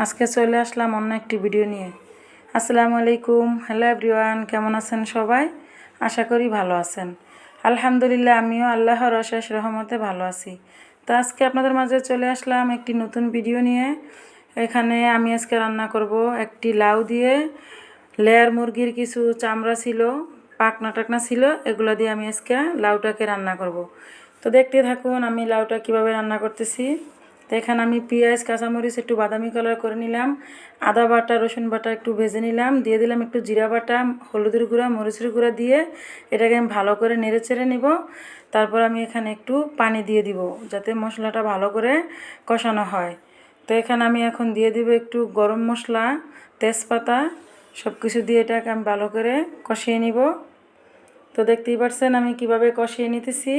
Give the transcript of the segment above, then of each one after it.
আজকে চলে আসলাম অন্য একটি ভিডিও নিয়ে। আসসালামু আলাইকুম, হ্যালো এভরিওয়ান, কেমন আছেন সবাই? আশা করি ভালো আছেন। আলহামদুলিল্লাহ, আমিও আল্লাহর অশেষ রহমতে ভালো আছি। তো আজকে আপনাদের মাঝে চলে আসলাম একটি নতুন ভিডিও নিয়ে। এখানে আমি আজকে রান্না করব একটি লাউ দিয়ে। লেয়ার মুরগির কিছু চামড়া ছিল, পাখনা টাকনা ছিল, এগুলো দিয়ে আমি আজকে লাউটাকে রান্না করব। তো দেখতে থাকুন আমি লাউটা কিভাবে রান্না করতেছি। তো এখানে আমি পেঁয়াজ কাঁচামরিচ একটু বাদামি কালার করে নিলাম, আদা বাটা রসুন বাটা একটু ভেজে নিলাম, দিয়ে দিলাম একটু জিরা বাটা, হলুদের গুঁড়া মরিচের গুঁড়া দিয়ে এটাকে আমি ভালো করে নেড়ে চেড়ে নিব। তারপর আমি এখানে একটু পানি দিয়ে দিব যাতে মশলাটা ভালো করে কষানো হয়। তো এখানে আমি এখন দিয়ে দিব একটু গরম মশলা, তেজপাতা, সব কিছু দিয়ে এটাকে আমি ভালো করে কষিয়ে নিব। তো দেখতেই পাচ্ছেন আমি কিভাবে কষিয়ে নিতেছি।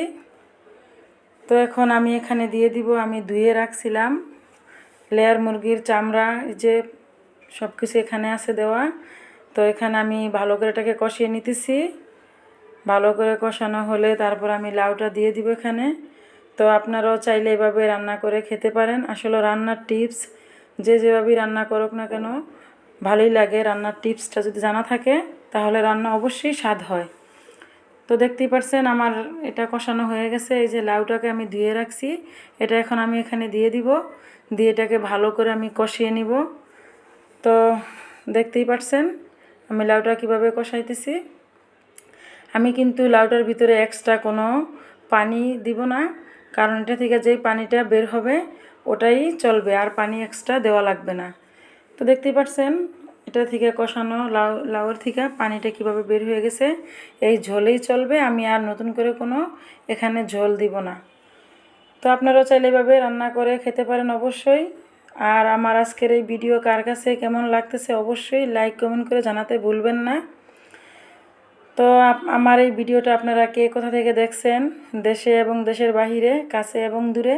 তো এখন আমি এখানে দিয়ে দিব আমি ধুয়ে রাখছিলাম লেয়ার মুরগির চামড়া, যে সব কিছু এখানে আছে দেওয়া। তো এখানে আমি ভালো করে এটাকে কষিয়ে নিতেছি। ভালো করে কষানো হলে তারপর আমি লাউটা দিয়ে দিব এখানে। তো আপনারাও চাইলে এভাবে রান্না করে খেতে পারেন। আসলে রান্নার টিপস যে যেভাবেই রান্না করুক না কেন ভালোই লাগে। রান্নার টিপসটা যদি জানা থাকে তাহলে রান্না অবশ্যই স্বাদ হয়। তো দেখতেই পাচ্ছেন আমার এটা কষানো হয়ে গেছে। এই যে লাউটাকে আমি ধুয়ে রাখছি, এটা এখন আমি এখানে দিয়ে দিব, দিয়ে এটাকে ভালো করে আমি কষিয়ে নিব। তো দেখতেই পাচ্ছেন আমি লাউটা কিভাবে কষাইতেছি। আমি কিন্তু লাউটার ভিতরে এক্সট্রা কোনো পানি দিব না, কারণ এটা থেকে যেই পানিটা বের হবে ওটাই চলবে, আর পানি এক্সট্রা দেওয়া লাগবে না। তো দেখতেই পাচ্ছেন এটা থেকে কষানো লাউয়ের থেকে পানিটা কিভাবে বের হয়ে গেছে। এই ঝোলেই চলবে, আমি আর নতুন করে কোনো এখানে ঝোল দিব না। তো আপনারাও চাইলে এভাবে রান্না করে খেতে পারেন অবশ্যই। আর আমার আজকের এই ভিডিও কার কাছে কেমন লাগতেছে অবশ্যই লাইক কমেন্ট করে জানাতে ভুলবেন না। তো আমার এই ভিডিওটা আপনারা কে কোথা থেকে দেখছেন, দেশে এবং দেশের বাহিরে, কাছে এবং দূরে,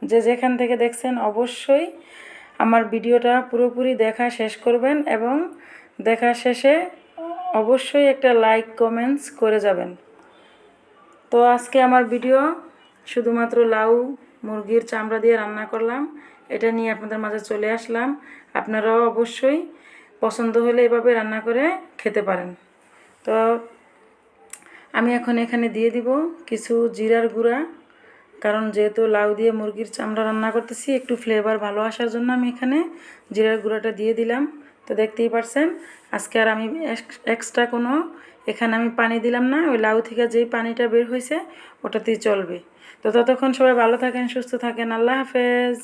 যে যেখান থেকে দেখছেন অবশ্যই আমার ভিডিওটা পুরোপুরি দেখা শেষ করবেন এবং দেখা শেষে অবশ্যই একটা লাইক কমেন্টস করে যাবেন। তো আজকে আমার ভিডিও শুধুমাত্র লাউ মুরগির চামড়া দিয়ে রান্না করলাম, এটা নিয়ে আপনাদের মাঝে চলে আসলাম। আপনারাও অবশ্যই পছন্দ হলে এভাবে রান্না করে খেতে পারেন। তো আমি এখন এখানে দিয়ে দিব কিছু জিরার গুঁড়া, কারণ যেহেতু লাউ দিয়ে মুরগির চামড়া রান্না করতেছি একটু ফ্লেভার ভালো আসার জন্য আমি এখানে জিরার গুঁড়াটা দিয়ে দিলাম। তো দেখতেই পারছেন আজকে আর আমি এক্সট্রা কোনো এখানে আমি পানি দিলাম না, ওই লাউ থেকে যেই পানিটা বের হয়েছে ওটাতেই চলবে। তো ততক্ষণ সবাই ভালো থাকেন, সুস্থ থাকেন, আল্লাহ হাফেজ।